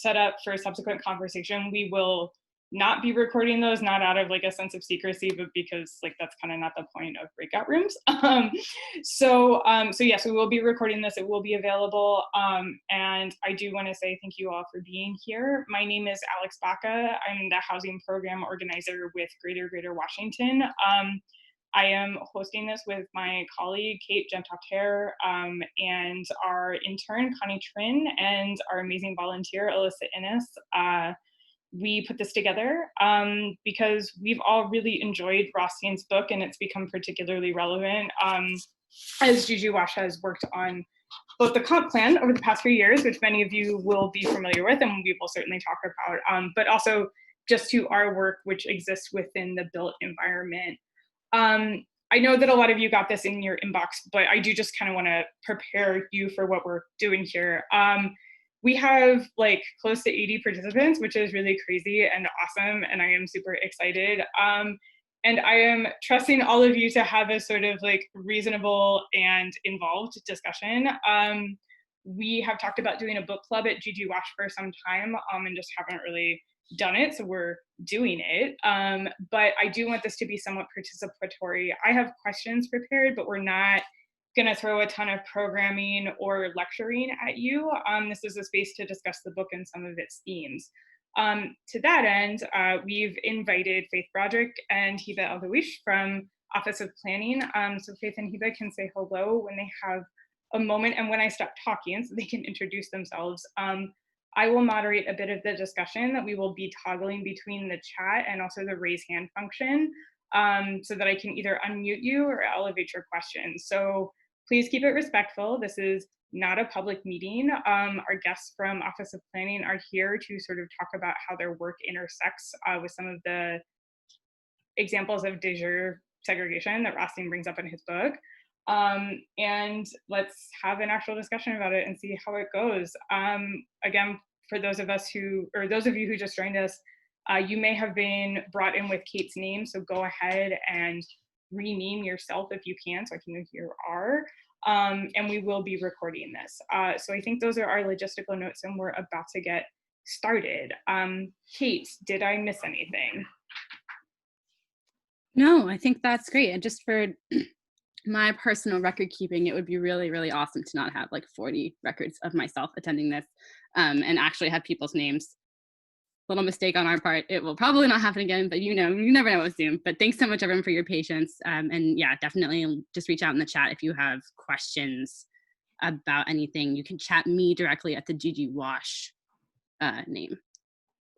set up for subsequent conversation. We will not be recording those, not out of like a sense of secrecy, but because like that's kind of not the point of breakout rooms. So yes, we will be recording this. It will be available. And I do want to say thank you all for being here. My name is Alex Baca. I'm the housing program organizer with Greater Washington. I am hosting this with my colleague, Kate Gentofter, and our intern, Connie Trin, and our amazing volunteer, Alyssa Innes. We put this together because we've all really enjoyed Rothstein's book, and it's become particularly relevant as Juju Wash has worked on both the comp plan over the past few years, which many of you will be familiar with and we will certainly talk about, but also just to our work, which exists within the built environment. I know that a lot of you got this in your inbox, but I do just kind of want to prepare you for what we're doing here. We have like close to 80 participants, which is really crazy and awesome, and I am super excited. And I am trusting all of you to have a sort of like reasonable and involved discussion. We have talked about doing a book club at GG Wash for some time and just haven't really done it, so we're doing it. But I do want this to be somewhat participatory. I have questions prepared, but we're not gonna throw a ton of programming or lecturing at you. This is a space to discuss the book and some of its themes. To that end, we've invited Faith Broderick and Hiba El-Dawish from Office of Planning. So Faith and Hiba can say hello when they have a moment, and when I stop talking so they can introduce themselves. I will moderate a bit of the discussion that we will be toggling between the chat and also the raise hand function so that I can either unmute you or elevate your questions. So please keep it respectful. This is not a public meeting. Our guests from Office of Planning are here to sort of talk about how their work intersects with some of the examples of de jure segregation that Rothstein brings up in his book. And let's have an actual discussion about it and see how it goes. Again, for those of you who just joined us, you may have been brought in with Kate's name, so go ahead and rename yourself if you can, so I can know who you are. And we will be recording this. So I think those are our logistical notes, and we're about to get started. Kate, did I miss anything? No, I think that's great. And just for my personal record keeping, it would be really, really awesome to not have like 40 records of myself attending this and actually have people's names. Little mistake on our part. It will probably not happen again, but you never know with Zoom. But thanks so much, everyone, for your patience. And yeah, definitely just reach out in the chat if you have questions about anything. You can chat me directly at the GG Wash name.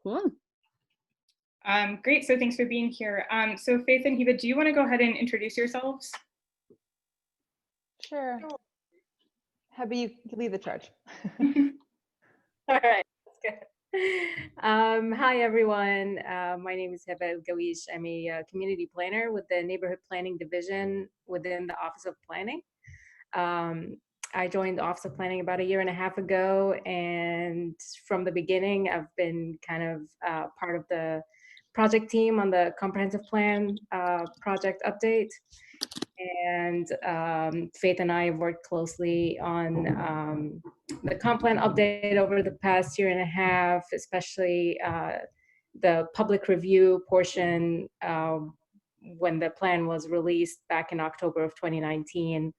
Cool. Great, so thanks for being here. So Faith and Hiba, do you want to go ahead and introduce yourselves? Sure. Hiba, you can lead the charge. All right, that's good. Hi, everyone. My name is Hiba El-Dawish. I'm a community planner with the Neighborhood Planning Division within the Office of Planning. I joined the Office of Planning about 1.5 years ago, and from the beginning, I've been kind of part of the project team on the comprehensive plan project update. And Faith and I have worked closely on the comp plan update over the past 1.5 years, especially the public review portion when the plan was released back in October of 2019.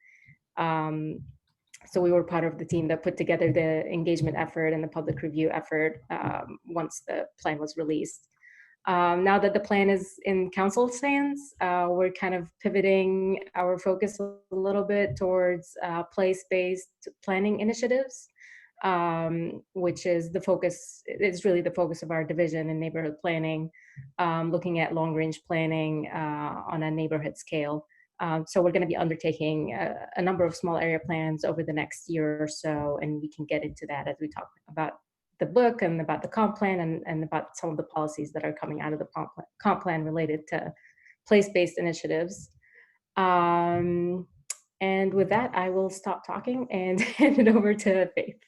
So we were part of the team that put together the engagement effort and the public review effort once the plan was released. Now that the plan is in council's hands, we're kind of pivoting our focus a little bit towards place-based planning initiatives, which is the focus. It's really the focus of our division in neighborhood planning, looking at long-range planning on a neighborhood scale. So we're going to be undertaking a number of small area plans over the next year or so, and we can get into that as we talk about the book and about the comp plan and about some of the policies that are coming out of the comp plan related to place-based initiatives. And with that, I will stop talking and hand it over to Faith.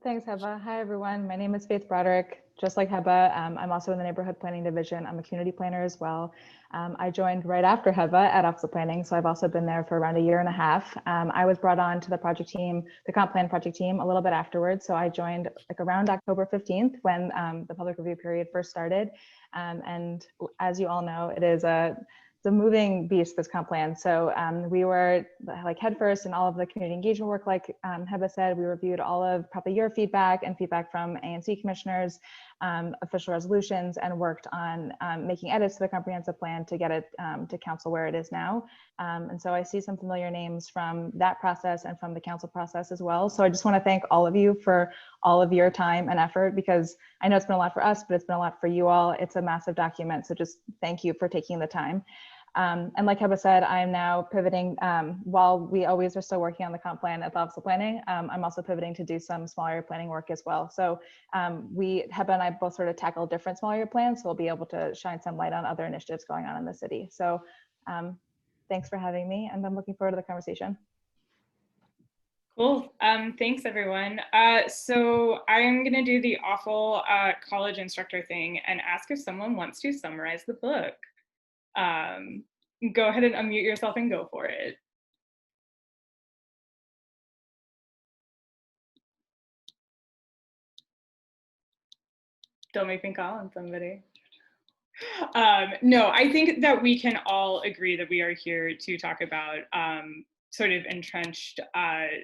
Thanks, Heba. Hi, everyone. My name is Faith Broderick. Just like Heba, I'm also in the Neighborhood Planning Division. I'm a community planner as well. I joined right after Heba at Office of Planning, so I've also been there for around a year and a half. I was brought on to the project team, the comp plan project team, a little bit afterwards. So I joined like around October 15th when the public review period first started. And as you all know, it's a moving beast, this comp plan. So we were like headfirst in all of the community engagement work, like Heba said. We reviewed all of probably your feedback and feedback from ANC commissioners, official resolutions, and worked on making edits to the comprehensive plan to get it to council where it is now. And so I see some familiar names from that process and from the council process as well. So I just want to thank all of you for all of your time and effort, because I know it's been a lot for us, but it's been a lot for you all. It's a massive document. So just thank you for taking the time. And like Heba said, I'm now pivoting, while we always are still working on the comp plan at the Office of Planning, I'm also pivoting to do some small area planning work as well. So Heba and I both sort of tackle different small area plans, so we'll be able to shine some light on other initiatives going on in the city. So thanks for having me, and I'm looking forward to the conversation. Cool. Thanks, everyone. So I'm going to do the awful college instructor thing and ask if someone wants to summarize the book. Go ahead and unmute yourself and go for it. Don't make me call on somebody. No, I think that we can all agree that we are here to talk about sort of entrenched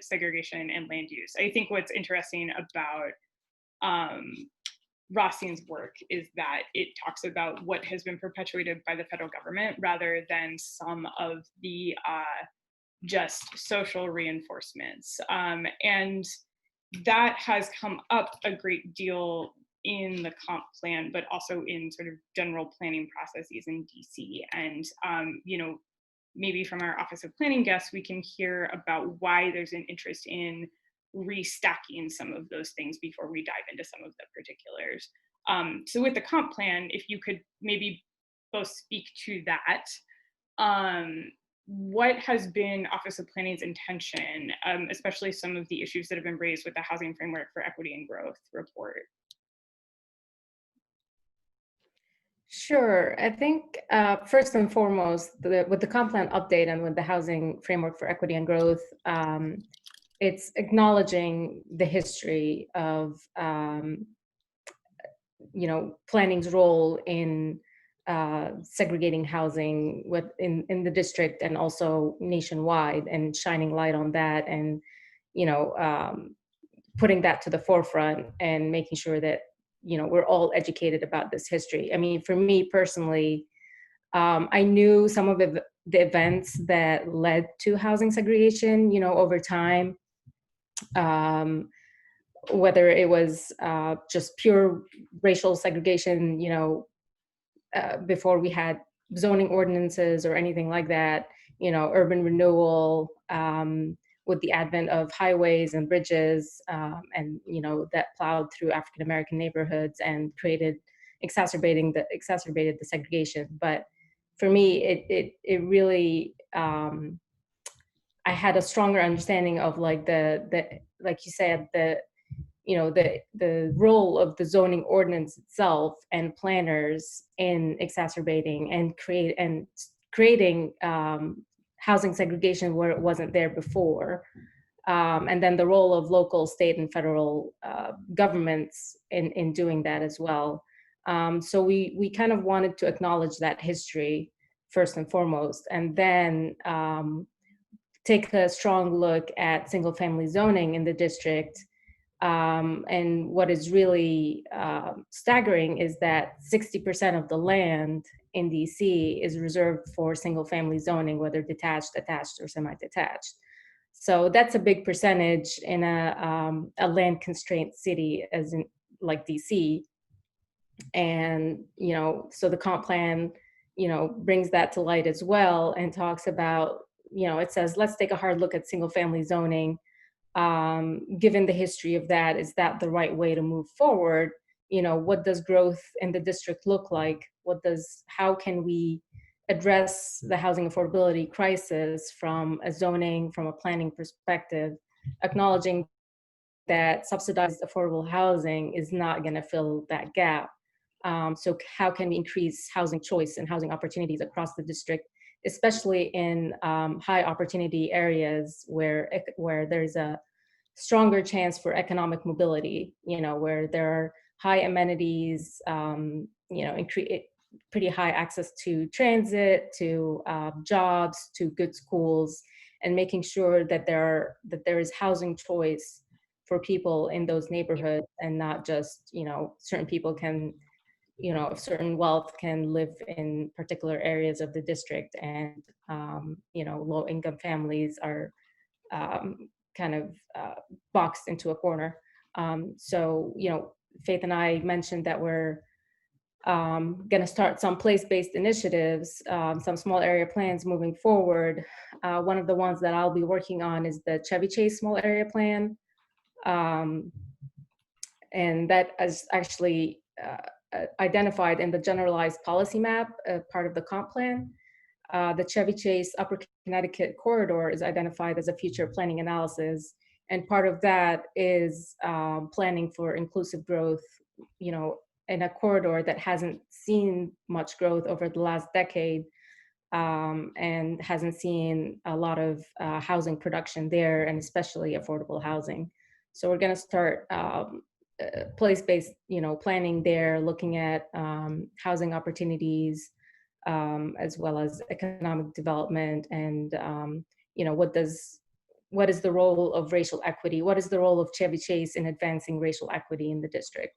segregation and land use. I think what's interesting about Rothstein's work is that it talks about what has been perpetuated by the federal government rather than some of the just social reinforcements. And that has come up a great deal in the comp plan, but also in sort of general planning processes in DC. And, you know, maybe from our Office of Planning guests, we can hear about why there's an interest in restacking some of those things before we dive into some of the particulars. So with the comp plan, if you could maybe both speak to that, what has been Office of Planning's intention, especially some of the issues that have been raised with the Housing Framework for Equity and Growth report? Sure. I think first and foremost, with the comp plan update and with the Housing Framework for Equity and Growth, it's acknowledging the history of planning's role in segregating housing in the district and also nationwide, and shining light on that, and putting that to the forefront and making sure that we're all educated about this history. I mean, for me personally, I knew some of the events that led to housing segregation, over time, whether it was just pure racial segregation, before we had zoning ordinances or anything like that, urban renewal, with the advent of highways and bridges, and that plowed through African-American neighborhoods and exacerbated the segregation. But for me, it really, I had a stronger understanding of like like you said, the role of the zoning ordinance itself and planners in exacerbating and creating housing segregation where it wasn't there before. And then the role of local, state, and federal governments in doing that as well. So we kind of wanted to acknowledge that history first and foremost, and then take a strong look at single family zoning in the district. And what is really staggering is that 60% of the land in DC is reserved for single family zoning, whether detached, attached, or semi-detached. So that's a big percentage in a land constrained city like DC. And, so the comp plan, brings that to light as well, and talks about, it says, let's take a hard look at single family zoning. Given the history of that, is that the right way to move forward? What does growth in the district look like? How can we address the housing affordability crisis from a zoning, from a planning perspective, acknowledging that subsidized affordable housing is not going to fill that gap. So how can we increase housing choice and housing opportunities across the district, especially in high opportunity areas where there's a stronger chance for economic mobility, where there are high amenities, pretty high access to transit, to jobs, to good schools, and making sure that there is housing choice for people in those neighborhoods, and not just, certain people can, of certain wealth can live in particular areas of the district, and, low income families are kind of boxed into a corner. So, Faith and I mentioned that we're going to start some place-based initiatives, some small area plans moving forward. One of the ones that I'll be working on is the Chevy Chase small area plan. And that is actually identified in the generalized policy map, part of the comp plan. The Chevy Chase Upper Connecticut corridor is identified as a future planning analysis. And part of that is planning for inclusive growth, in a corridor that hasn't seen much growth over the last decade, and hasn't seen a lot of housing production there, and especially affordable housing. So we're going to start place-based, planning there, looking at housing opportunities, as well as economic development, and what is the role of racial equity? What is the role of Chevy Chase in advancing racial equity in the district?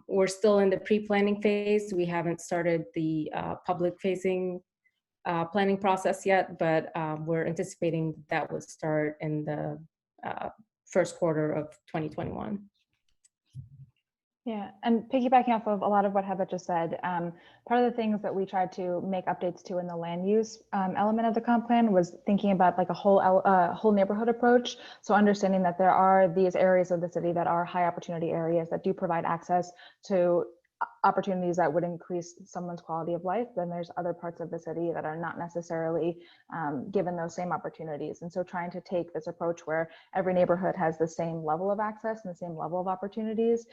We're still in the pre-planning phase. We haven't started the public-facing planning process yet, but we're anticipating that would start in the first quarter of 2021. Yeah, and piggybacking off of a lot of what Heba just said, part of the things that we tried to make updates to in the land use element of the comp plan was thinking about like a whole neighborhood approach. So understanding that there are these areas of the city that are high opportunity areas that do provide access to opportunities that would increase someone's quality of life, then there's other parts of the city that are not necessarily given those same opportunities. And so trying to take this approach where every neighborhood has the same level of access and the same level of opportunities,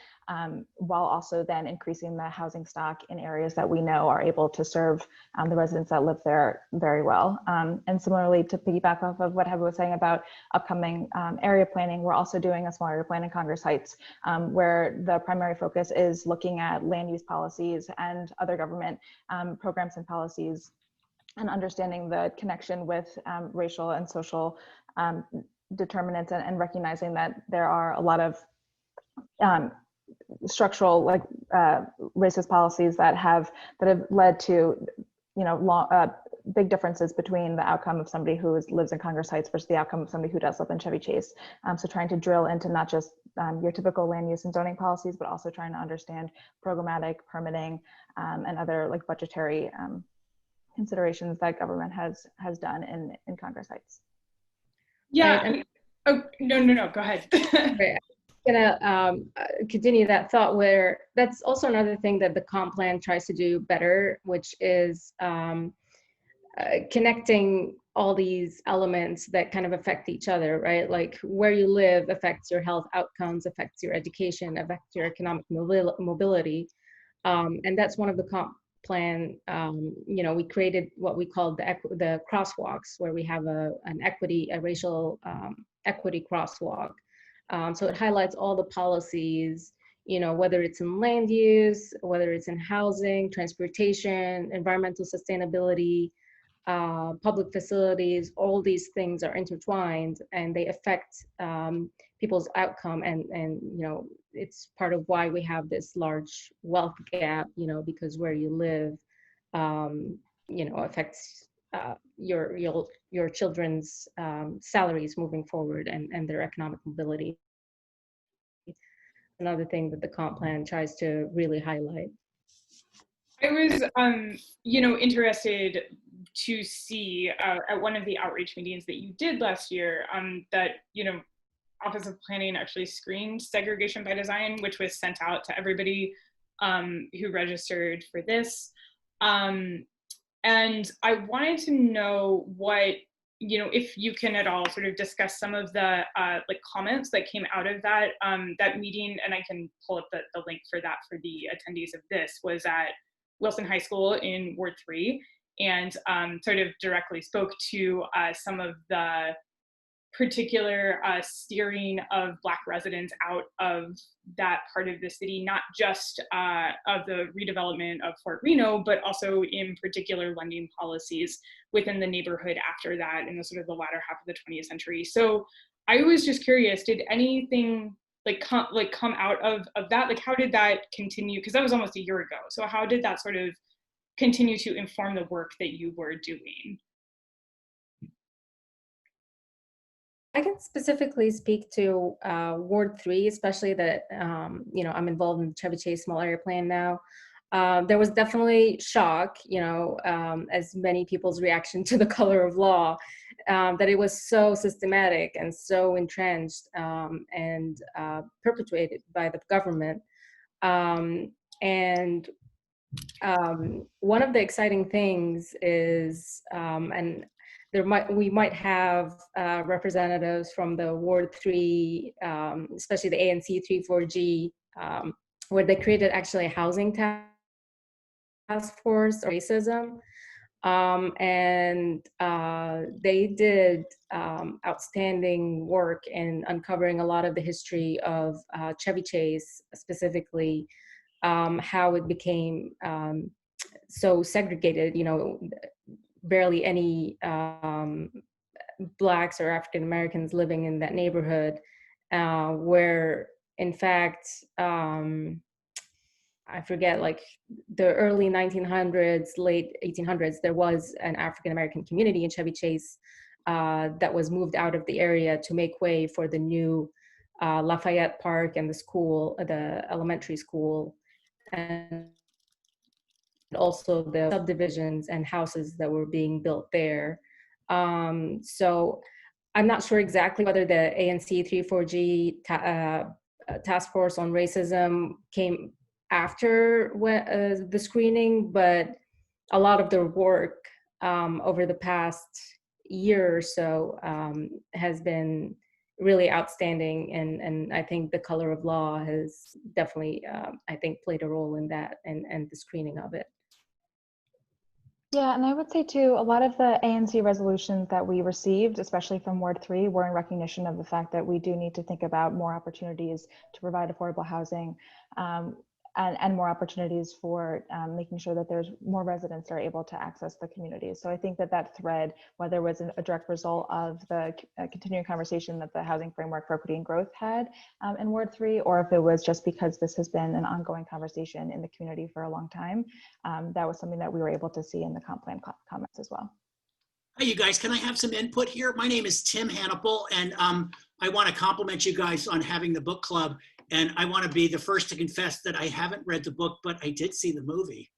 while also then increasing the housing stock in areas that we know are able to serve the residents that live there very well. And similarly, to piggyback off of what Heba was saying about upcoming area planning, we're also doing a small area plan in Congress Heights, where the primary focus is looking at land use policies and other government programs and policies, and understanding the connection with racial and social determinants, and recognizing that there are a lot of structural, like racist policies that have led to, big differences between the outcome of somebody who lives in Congress Heights versus the outcome of somebody who does live in Chevy Chase. So trying to drill into not just your typical land use and zoning policies, but also trying to understand programmatic permitting and other like budgetary considerations that government has done in Congress Heights. Yeah. Right. Oh, no, go ahead. Right. I'm gonna continue that thought, where that's also another thing that the comp plan tries to do better, which is connecting all these elements that kind of affect each other, right? Like where you live affects your health outcomes, affects your education, affects your economic mobility. And that's one of the comp plan. We created what we called the crosswalks, where we have a racial equity crosswalk. So it highlights all the policies, whether it's in land use, whether it's in housing, transportation, environmental sustainability, public facilities. All these things are intertwined, and they affect people's outcome, and it's part of why we have this large wealth gap, because where you live affects your children's salaries moving forward, and their economic mobility. Another thing that the comp plan tries to really highlight. I was, interested to see at one of the outreach meetings that you did last year, that, Office of Planning actually screened segregation by design, which was sent out to everybody who registered for this. And I wanted to know what if you can at all sort of discuss some of the like comments that came out of that that meeting, and I can pull up the link for that for the attendees of this, was at Wilson High School in Ward 3, and sort of directly spoke to some of the particular steering of Black residents out of that part of the city, not just of the redevelopment of Fort Reno, but also in particular lending policies within the neighborhood after that in the sort of the latter half of the 20th century. So I was just curious, did anything come out of that? Like, how did that continue? Because that was almost a year ago. So how did that sort of continue to inform the work that you were doing? I can specifically speak to Ward 3, especially that, I'm involved in the Chevy Chase small area plan now. There was definitely shock, as many people's reaction to the color of law, that it was so systematic and so entrenched and perpetuated by the government. And one of the exciting things is, and we might have representatives from the Ward 3, especially the ANC 3-4G, where they created actually a housing task force on racism. And they did outstanding work in uncovering a lot of the history of Chevy Chase, specifically how it became so segregated, barely any Blacks or African Americans living in that neighborhood, where in fact, I forget, like the early 1900s, late 1800s, there was an African American community in Chevy Chase that was moved out of the area to make way for the new Lafayette Park and the school, the elementary school, and also the subdivisions and houses that were being built there. So I'm not sure exactly whether the ANC 3-4G task force on racism came after the screening, but a lot of their work over the past year or so has been really outstanding, and I think the color of law has definitely, I think, played a role in that and the screening of it. Yeah, and I would say too, a lot of the ANC resolutions that we received, especially from Ward 3, were in recognition of the fact that we do need to think about more opportunities to provide affordable housing and more opportunities for making sure that there's more residents that are able to access the community. So I think that thread, whether it was a direct result of the continuing conversation that the Housing Framework for Equity and Growth had in Ward 3, or if it was just because this has been an ongoing conversation in the community for a long time, that was something that we were able to see in the comp plan comments as well. Hi, you guys. Can I have some input here? My name is Tim Hannibal, and I want to compliment you guys on having the book club. And I want to be the first to confess that I haven't read the book, but I did see the movie.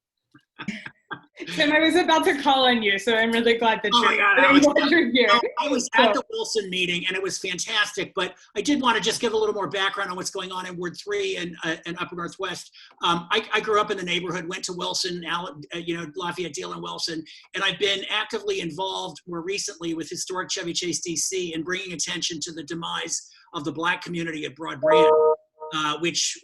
Tim, I was about to call on you, so I'm really glad that you're here. I was at the Wilson meeting, and it was fantastic. But I did want to just give a little more background on what's going on in Ward 3 and Upper Northwest. I grew up in the neighborhood, went to Wilson, Lafayette, Deal, and Wilson, and I've been actively involved more recently with historic Chevy Chase, DC, and bringing attention to the demise of the Black community at Broad Branch. Which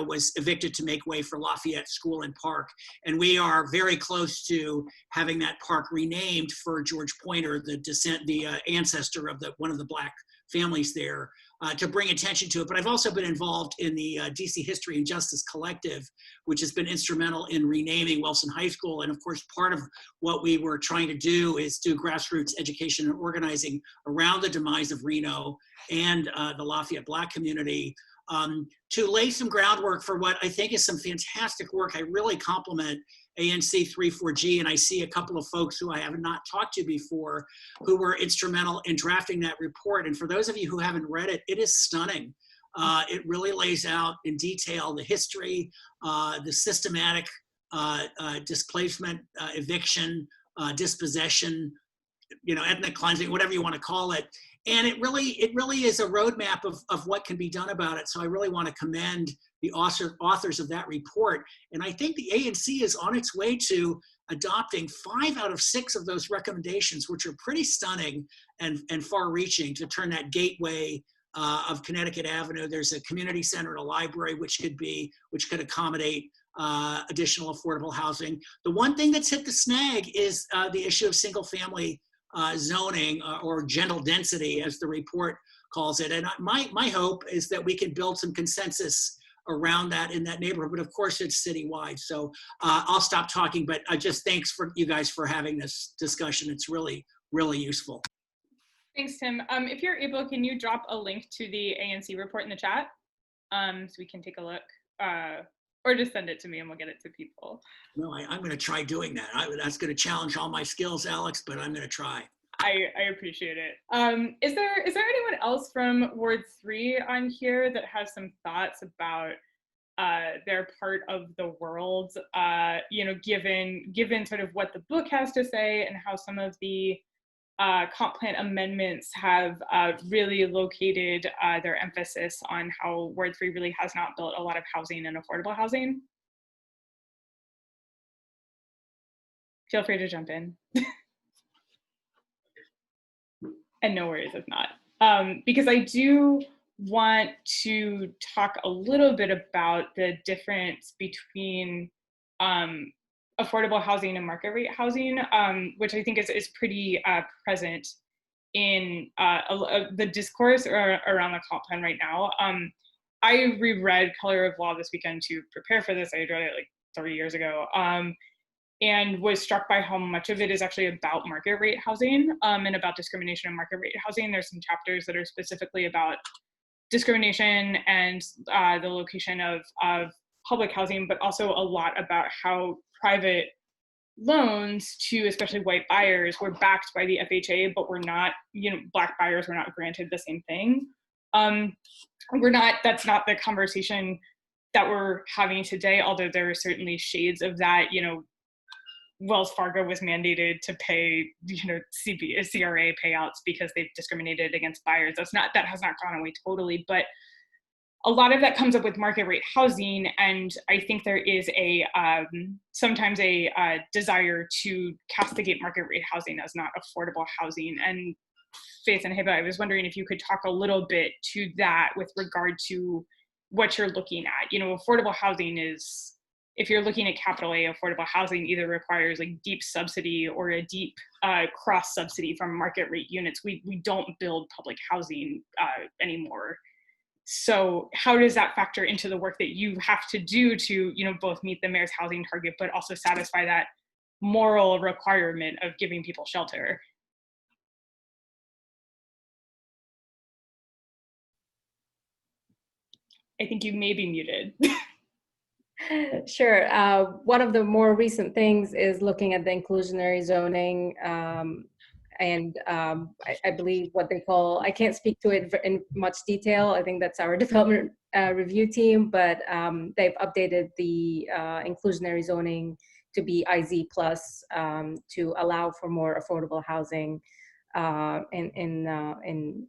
was evicted to make way for Lafayette School and Park. And we are very close to having that park renamed for George Pointer, the ancestor of one of the Black families there, to bring attention to it. But I've also been involved in the DC History and Justice Collective, which has been instrumental in renaming Wilson High School. And of course, part of what we were trying to do is do grassroots education and organizing around the demise of Reno and the Lafayette Black community, to lay some groundwork for what I think is some fantastic work. I really compliment ANC 3-4G, and I see a couple of folks who I have not talked to before who were instrumental in drafting that report. And for those of you who haven't read it, it is stunning. It really lays out in detail the history, the systematic displacement, eviction, dispossession, ethnic cleansing, whatever you want to call it. And it really is a roadmap of what can be done about it. So I really want to commend the authors of that report. And I think the ANC is on its way to adopting 5 out of 6 of those recommendations, which are pretty stunning and far-reaching, to turn that gateway of Connecticut Avenue. There's a community center and a library which could accommodate additional affordable housing. The one thing that's hit the snag is the issue of single-family zoning or gentle density, as the report calls it. And my hope is that we can build some consensus around that in that neighborhood, but of course it's citywide. So I'll stop talking, but just thanks for you guys for having this discussion. It's really, really useful. Thanks, Tim. If you're able, can you drop a link to the ANC report in the chat so we can take a look? Or just send it to me and we'll get it to people. No, I'm going to try doing that. That's going to challenge all my skills, Alex, but I'm going to try. I appreciate it. Is there anyone else from Ward 3 on here that has some thoughts about their part of the world, given sort of what the book has to say and how some of the comp plan amendments have really located their emphasis on how Ward 3 really has not built a lot of housing and affordable housing? Feel free to jump in. And no worries if not. Because I do want to talk a little bit about the difference between affordable housing and market rate housing, which I think is pretty present in the discourse around the comp plan right now. I reread Color of Law this weekend to prepare for this. I read it like 3 years ago. And was struck by how much of it is actually about market rate housing and about discrimination in market rate housing. There's some chapters that are specifically about discrimination and the location of public housing, but also a lot about how private loans to especially white buyers were backed by the FHA, but were not, Black buyers were not granted the same thing. That's not the conversation that we're having today, although there are certainly shades of that. Wells Fargo was mandated to pay, CRA payouts because they've discriminated against buyers. That has not gone away totally, but a lot of that comes up with market rate housing. And I think there is sometimes a desire to castigate market rate housing as not affordable housing. And Faith and Hiba, I was wondering if you could talk a little bit to that with regard to what you're looking at. Affordable housing is, if you're looking at capital A, affordable housing either requires like deep subsidy or a deep cross subsidy from market rate units. We don't build public housing anymore. So how does that factor into the work that you have to do to, both meet the mayor's housing target, but also satisfy that moral requirement of giving people shelter? I think you may be muted. Sure. One of the more recent things is looking at the inclusionary zoning, and I believe what they call, I can't speak to it in much detail. I think that's our development review team, but they've updated the inclusionary zoning to be IZ plus to allow for more affordable housing in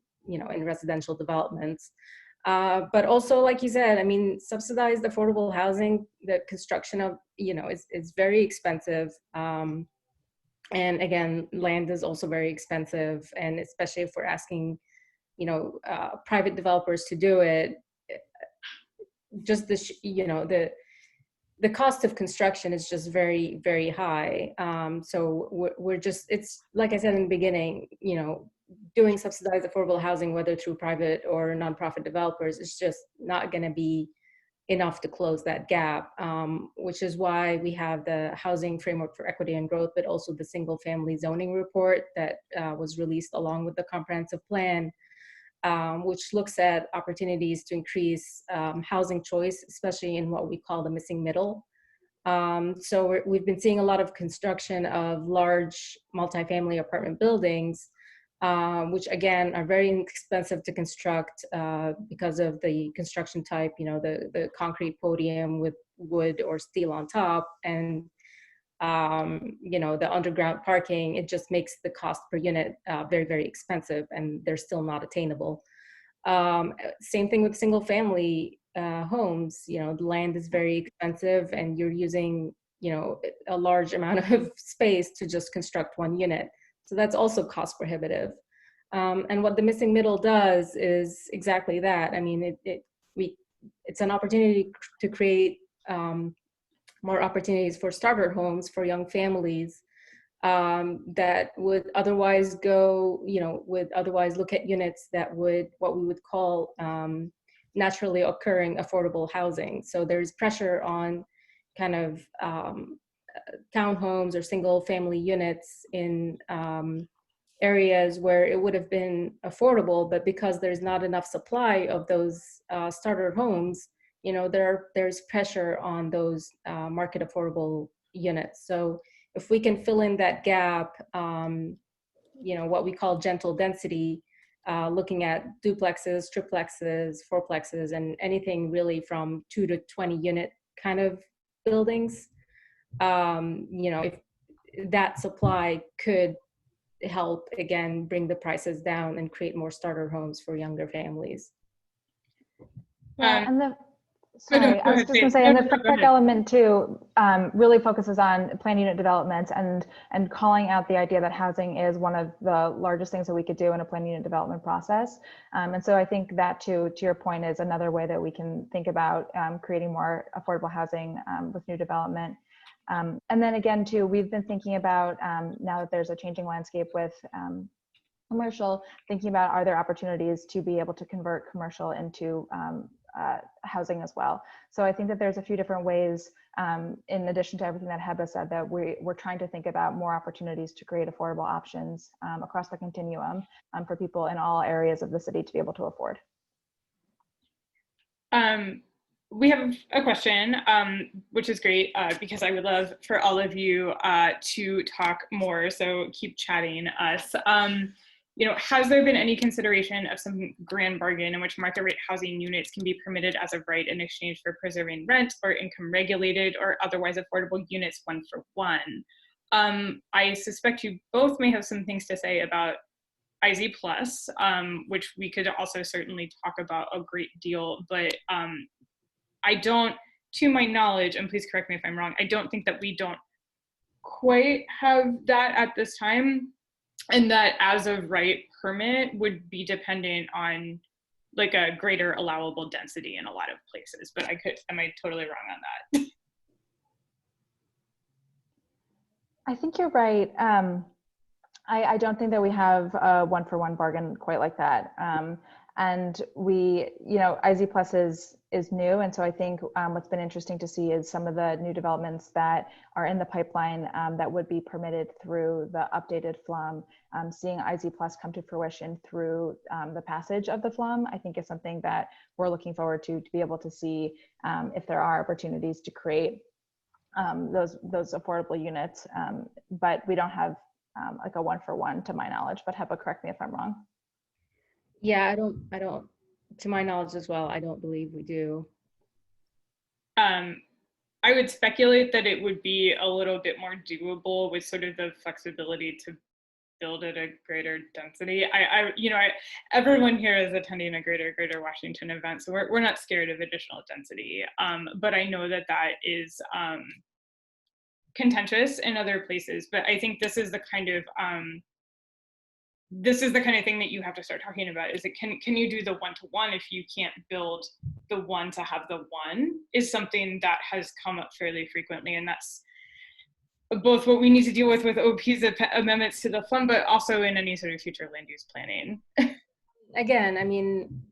residential developments. But also, like you said, subsidized affordable housing, the construction of, is very expensive. And again, land is also very expensive. And especially if we're asking, private developers to do it, just the cost of construction is just very, very high. So we're just, it's like I said in the beginning, doing subsidized affordable housing, whether through private or nonprofit developers, is just not going to be enough to close that gap, which is why we have the Housing Framework for Equity and Growth, but also the Single Family Zoning Report that was released along with the comprehensive plan, which looks at opportunities to increase housing choice, especially in what we call the missing middle. So we've been seeing a lot of construction of large multifamily apartment buildings, which again are very expensive to construct because of the construction type, the concrete podium with wood or steel on top, and the underground parking. It just makes the cost per unit very, very expensive, and they're still not attainable. Same thing with single family homes, you know, the land is very expensive and you're using, you know, a large amount of space to just construct one unit. So that's also cost prohibitive. And what the missing middle does is exactly that. I mean, it's an opportunity to create more opportunities for starter homes for young families that would otherwise go, you know, would otherwise look at units that would, what we would call naturally occurring affordable housing. So there's pressure on kind of townhomes or single family units in areas where it would have been affordable, but because there's not enough supply of those starter homes, you know, there's pressure on those market affordable units. So if we can fill in that gap, you know, what we call gentle density, looking at duplexes, triplexes, fourplexes, and anything really from 2 to 20 unit kind of buildings, you know, if that supply could help, again, bring the prices down and create more starter homes for younger families. And the, Go sorry, I was ahead, just going to Faith. say, No, and the no, go framework ahead. element too really focuses on plan unit development and calling out the idea that housing is one of the largest things that we could do in a plan unit development process. And so I think that too, to your point, is another way that we can think about creating more affordable housing with new development. And then again, too, we've been thinking about now that there's a changing landscape with commercial, thinking about are there opportunities to be able to convert commercial into housing as well. So I think that there's a few different ways, in addition to everything that Heba said, that we're trying to think about more opportunities to create affordable options across the continuum for people in all areas of the city to be able to afford. We have a question, which is great because I would love for all of you to talk more. So keep chatting us. You know, has there been any consideration of some grand bargain in which market rate housing units can be permitted as of right in exchange for preserving rent, or income regulated or otherwise affordable units one for one? I suspect you both may have some things to say about IZ Plus, which we could also certainly talk about a great deal, but I don't, to my knowledge, and please correct me if I'm wrong, I don't think that we don't quite have that at this time, and that as of right permit would be dependent on like a greater allowable density in a lot of places, but am I totally wrong on that? I think you're right. I don't think that we have a one-for-one bargain quite like that. And we, you know, IZ Plus is new. And so I think what's been interesting to see is some of the new developments that are in the pipeline that would be permitted through the updated FLUM. Seeing IZ Plus come to fruition through the passage of the FLUM, I think is something that we're looking forward to be able to see if there are opportunities to create those affordable units. But we don't have like a one-for-one to my knowledge, but Heba, correct me if I'm wrong. Yeah, I don't, to my knowledge as well, I don't believe we do. I would speculate that it would be a little bit more doable with sort of the flexibility to build at a greater density. Everyone here is attending a Greater Washington event, so we're not scared of additional density. But I know that that is contentious in other places. But I think this is the kind of thing that you have to start talking about. Is it can you do the one-to-one if you can't build the one to have the one? Is something that has come up fairly frequently, and that's both what we need to deal with OP's amendments to the fund, but also in any sort of future land use planning. Again, I mean,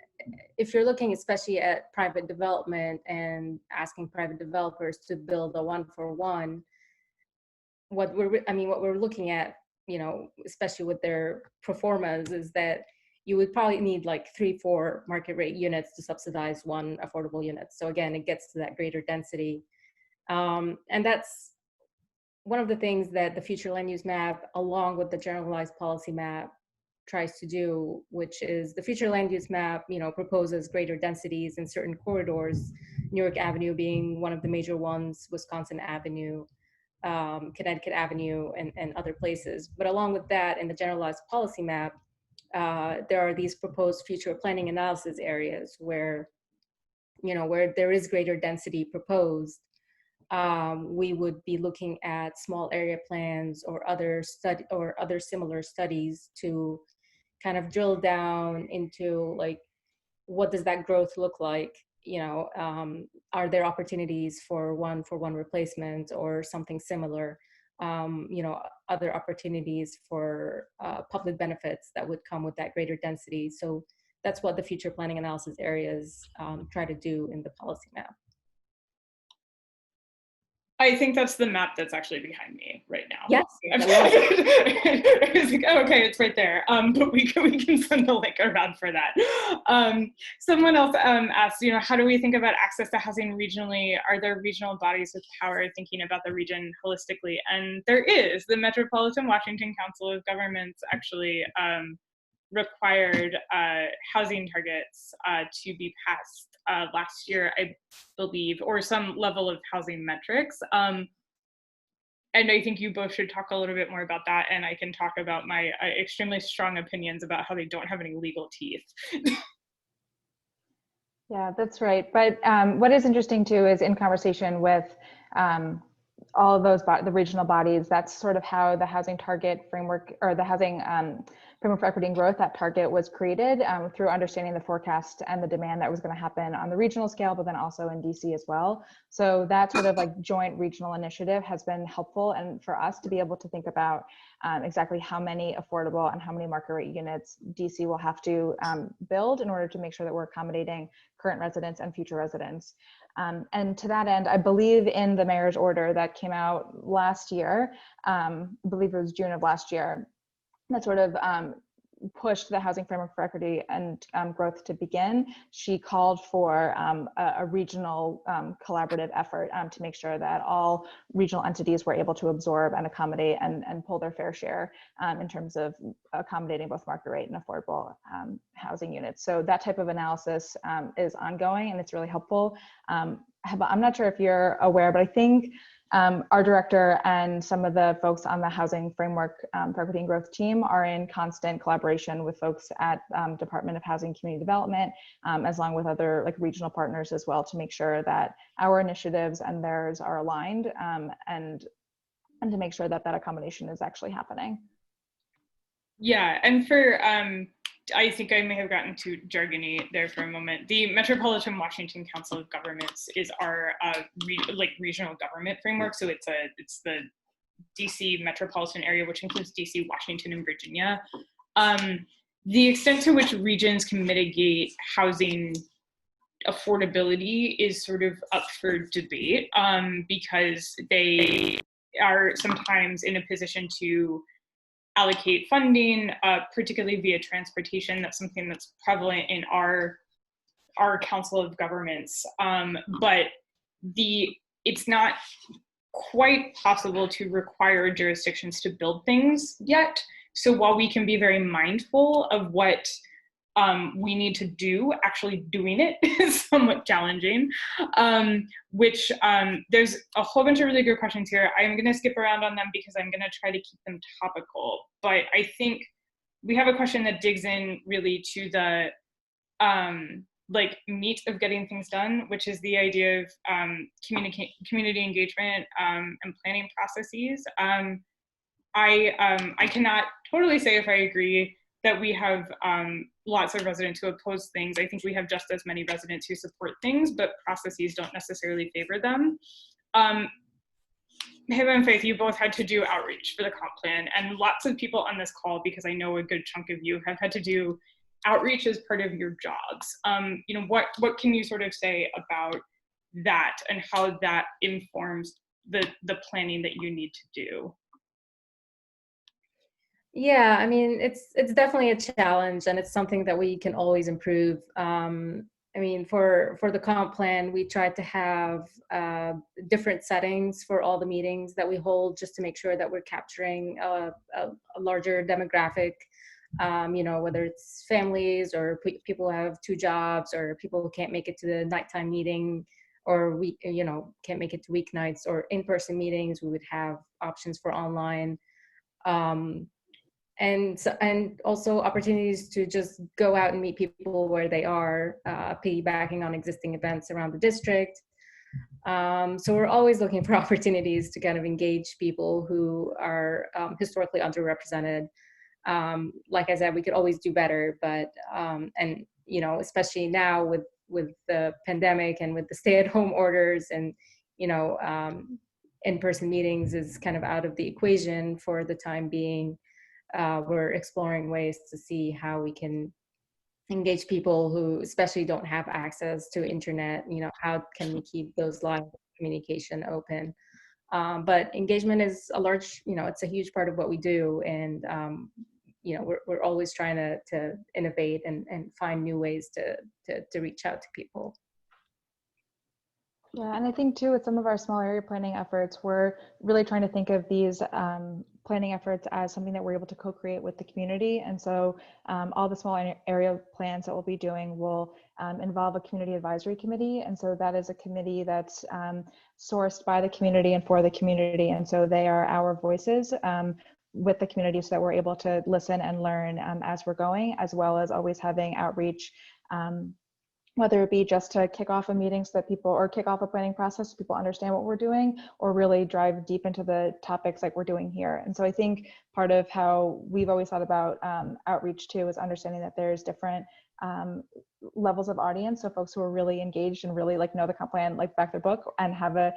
if you're looking especially at private development and asking private developers to build a one-for-one, what we're looking at, you know, especially with their proformas, is that you would probably need like 3-4 market rate units to subsidize one affordable unit. So again, it gets to that greater density. And that's one of the things that the future land use map, along with the generalized policy map, tries to do, which is the future land use map, you know, proposes greater densities in certain corridors, Newark Avenue being one of the major ones, Wisconsin Avenue, Connecticut Avenue, and other places. But along with that, in the generalized policy map, there are these proposed future planning analysis areas where where there is greater density proposed, we would be looking at small area plans or other similar studies to kind of drill down into like, what does that growth look like? Are there opportunities for one replacement or something similar? Other opportunities for public benefits that would come with that greater density. So that's what the future planning analysis areas try to do in the policy map. I think that's the map that's actually behind me right now. Yes. I was like, oh, okay, it's right there. But we can send the link around for that. Someone else asked, how do we think about access to housing regionally? Are there regional bodies with power thinking about the region holistically? And there is. The Metropolitan Washington Council of Governments actually required housing targets to be passed last year, I believe, or some level of housing metrics. And I think you both should talk a little bit more about that, and I can talk about my extremely strong opinions about how they don't have any legal teeth. Yeah, that's right. But what is interesting too is in conversation with all of those, the regional bodies, that's sort of how the housing target framework, or the housing framework for equity and growth, that target was created through understanding the forecast and the demand that was going to happen on the regional scale, but then also in DC as well. So that sort of like joint regional initiative has been helpful, and for us to be able to think about exactly how many affordable and how many market rate units DC will have to build in order to make sure that we're accommodating current residents and future residents. And to that end, I believe in the mayor's order that came out last year, I believe it was June of last year, that sort of pushed the housing framework for equity and growth to begin. She called for a regional collaborative effort to make sure that all regional entities were able to absorb and accommodate and pull their fair share in terms of accommodating both market rate and affordable housing units. So that type of analysis is ongoing, and it's really helpful. I'm not sure if you're aware, but I think our director and some of the folks on the housing framework for equity and growth team are in constant collaboration with folks at Department of Housing and Community Development, as long with other like regional partners as well, to make sure that our initiatives and theirs are aligned, and to make sure that that accommodation is actually happening. Yeah, and for I think I may have gotten too jargony there for a moment. The Metropolitan Washington Council of Governments is our regional government framework. So it's the DC metropolitan area, which includes DC, Washington, and Virginia. The extent to which regions can mitigate housing affordability is sort of up for debate, because they are sometimes in a position to allocate funding, particularly via transportation. That's something that's prevalent in our Council of Governments, but it's not quite possible to require jurisdictions to build things yet. So while we can be very mindful of what we need to do, actually doing it is somewhat challenging, which there's a whole bunch of really good questions here. I'm going to skip around on them because I'm going to try to keep them topical. But I think we have a question that digs in really to the meat of getting things done, which is the idea of community engagement and planning processes. I cannot totally say if I agree that we have lots of residents who oppose things. I think we have just as many residents who support things, but processes don't necessarily favor them. Him and Faith, you both had to do outreach for the comp plan, and lots of people on this call, because I know a good chunk of you have had to do outreach as part of your jobs. What can you sort of say about that and how that informs the planning that you need to do? Yeah, I mean, it's definitely a challenge, and it's something that we can always improve. I mean, for the comp plan, we tried to have different settings for all the meetings that we hold, just to make sure that we're capturing a larger demographic, whether it's families or people who have two jobs, or people who can't make it to the nighttime meeting, or can't make it to weeknights or in-person meetings. We would have options for online. and also opportunities to just go out and meet people where they are, piggybacking on existing events around the district. So we're always looking for opportunities to kind of engage people who are historically underrepresented. Like I said, we could always do better, but and you know, especially now with the pandemic and with the stay-at-home orders, and you know, in-person meetings is kind of out of the equation for the time being. We're exploring ways to see how we can engage people who especially don't have access to internet. You know, how can we keep those lines of communication open? But engagement is a large, you know, it's a huge part of what we do, and you know, we're always trying to innovate and find new ways to reach out to people. Yeah, and I think too, with some of our small area planning efforts, we're really trying to think of these planning efforts as something that we're able to co-create with the community. And so all the small area plans that we'll be doing will involve a community advisory committee. And so that is a committee that's sourced by the community and for the community. And so they are our voices with the community, so that we're able to listen and learn as we're going, as well as always having outreach, whether it be just to kick off a meeting so that people, or kick off a planning process so people understand what we're doing, or really drive deep into the topics like we're doing here. And so I think part of how we've always thought about outreach too is understanding that there's different levels of audience. So folks who are really engaged and really like know the comp plan like back their book and have a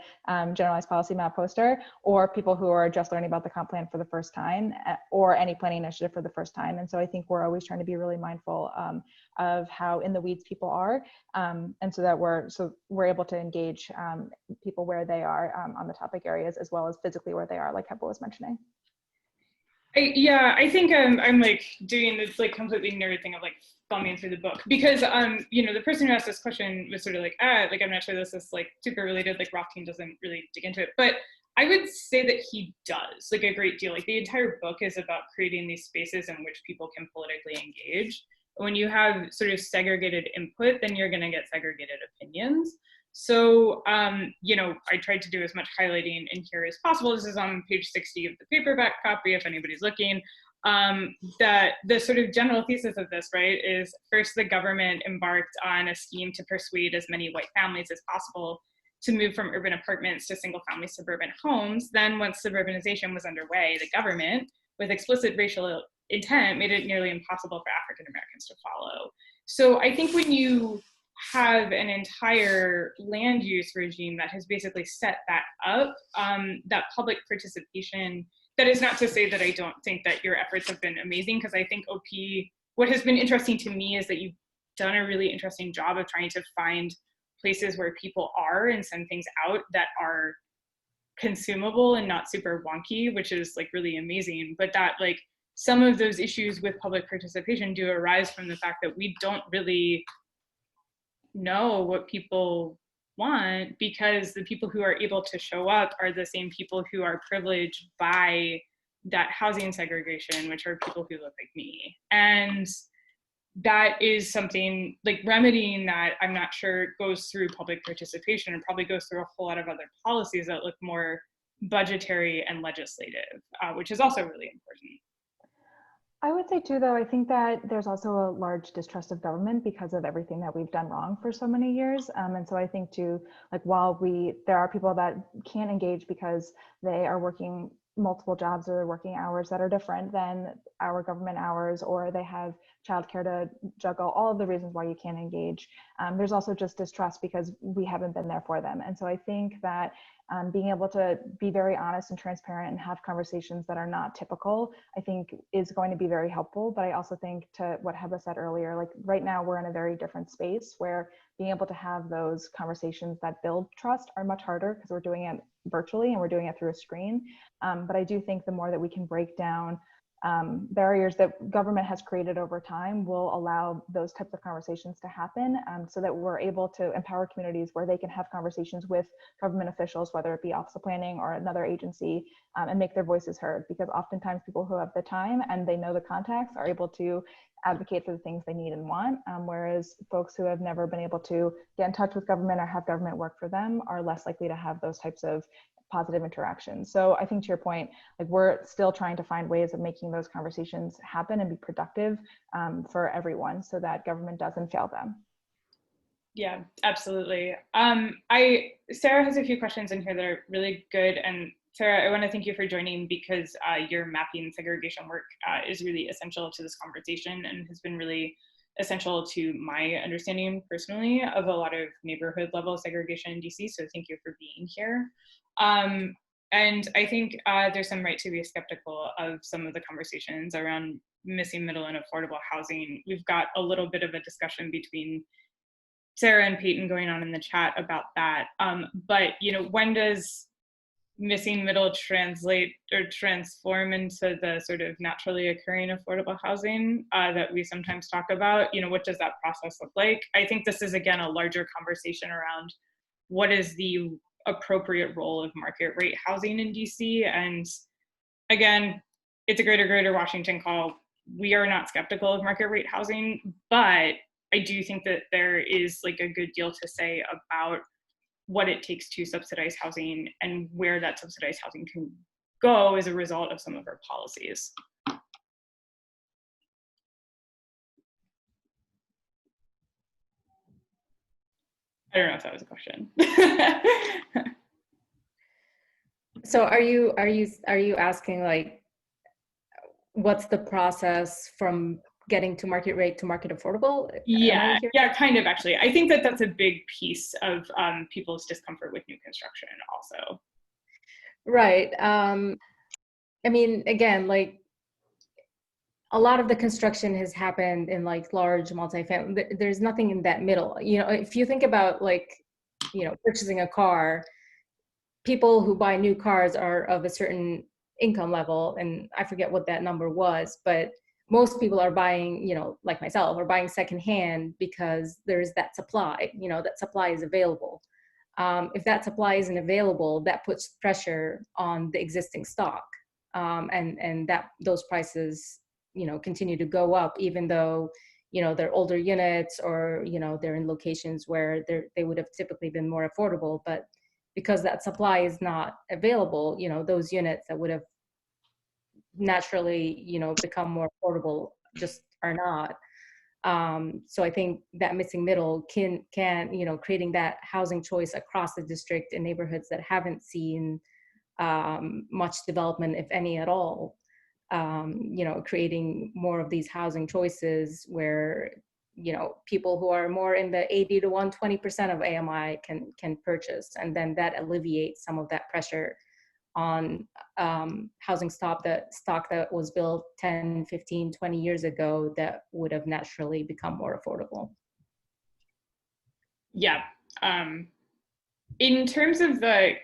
generalized policy map poster, or people who are just learning about the comp plan for the first time, or any planning initiative for the first time. And so I think we're always trying to be really mindful of how in the weeds people are, and so that we're able to engage people where they are on the topic areas, as well as physically where they are, like Heba was mentioning. Yeah, I think I'm like doing this like completely nerd thing of like thumbing through the book, because you know, the person who asked this question was sort of like, like I'm not sure this is like super related, like Rothstein doesn't really dig into it, but I would say that he does like a great deal. Like the entire book is about creating these spaces in which people can politically engage. When you have sort of segregated input, then you're going to get segregated opinions. So, you know, I tried to do as much highlighting in here as possible. This is on page 60 of the paperback copy, if anybody's looking. That the sort of general thesis of this, right, is first the government embarked on a scheme to persuade as many white families as possible to move from urban apartments to single-family suburban homes. Then once suburbanization was underway, the government, with explicit racial intent, made it nearly impossible for African Americans to follow. So I think when you have an entire land use regime that has basically set that up, that public participation, that is not to say that I don't think that your efforts have been amazing, because I think OP, what has been interesting to me is that you've done a really interesting job of trying to find places where people are and send things out that are consumable and not super wonky, which is like really amazing. But that like some of those issues with public participation do arise from the fact that we don't really know what people want, because the people who are able to show up are the same people who are privileged by that housing segregation, which are people who look like me. And that is something like remedying that, I'm not sure goes through public participation, and probably goes through a whole lot of other policies that look more budgetary and legislative, which is also really important. I would say too, though, I think that there's also a large distrust of government because of everything that we've done wrong for so many years. And so I think too, like while there are people that can't engage because they are working multiple jobs or they're working hours that are different than our government hours, or they have childcare to juggle, all of the reasons why you can't engage. There's also just distrust because we haven't been there for them. And so I think that being able to be very honest and transparent and have conversations that are not typical, I think is going to be very helpful. But I also think, to what Heba said earlier, like right now we're in a very different space where being able to have those conversations that build trust are much harder because we're doing it virtually and we're doing it through a screen. But I do think the more that we can break down barriers that government has created over time will allow those types of conversations to happen, so that we're able to empower communities where they can have conversations with government officials, whether it be Office of Planning or another agency, and make their voices heard, because oftentimes people who have the time and they know the contacts are able to advocate for the things they need and want, whereas folks who have never been able to get in touch with government or have government work for them are less likely to have those types of positive interactions. So I think to your point, like we're still trying to find ways of making those conversations happen and be productive for everyone so that government doesn't fail them. Yeah, absolutely. Sarah has a few questions in here that are really good. And Sarah, I want to thank you for joining because your mapping segregation work is really essential to this conversation and has been really essential to my understanding personally of a lot of neighborhood level segregation in DC. So thank you for being here. And I think there's some right to be skeptical of some of the conversations around missing middle and affordable housing. We've got a little bit of a discussion between Sarah and Peyton going on in the chat about that. But when does missing middle translate or transform into the sort of naturally occurring affordable housing that we sometimes talk about? What does that process look like? I think this is, again, a larger conversation around what is the appropriate role of market rate housing in DC. And again, it's a greater Washington call. We are not skeptical of market rate housing, but I do think that there is like a good deal to say about what it takes to subsidize housing and where that subsidized housing can go as a result of some of our policies. I don't know if that was a question. So are you asking like, what's the process from getting to market rate to market affordable? Yeah, kind of actually. I think that that's a big piece of people's discomfort with new construction also. Right. I mean, again, like a lot of the construction has happened in like large multifamily. There's nothing in that middle. If you think about like, purchasing a car, people who buy new cars are of a certain income level, and I forget what that number was, but most people are buying, like myself, are buying secondhand because there's that supply, that supply is available. If that supply isn't available, that puts pressure on the existing stock, and that those prices, continue to go up, even though, they're older units or, they're in locations where they would have typically been more affordable. But because that supply is not available, those units that would have naturally, become more affordable just are not. So I think that missing middle can, creating that housing choice across the district in neighborhoods that haven't seen much development, if any at all, creating more of these housing choices where, people who are more in the 80 to 120% of AMI can purchase, and then that alleviates some of that pressure on housing stock that was built 10, 15, 20 years ago that would have naturally become more affordable. Yeah. In terms of the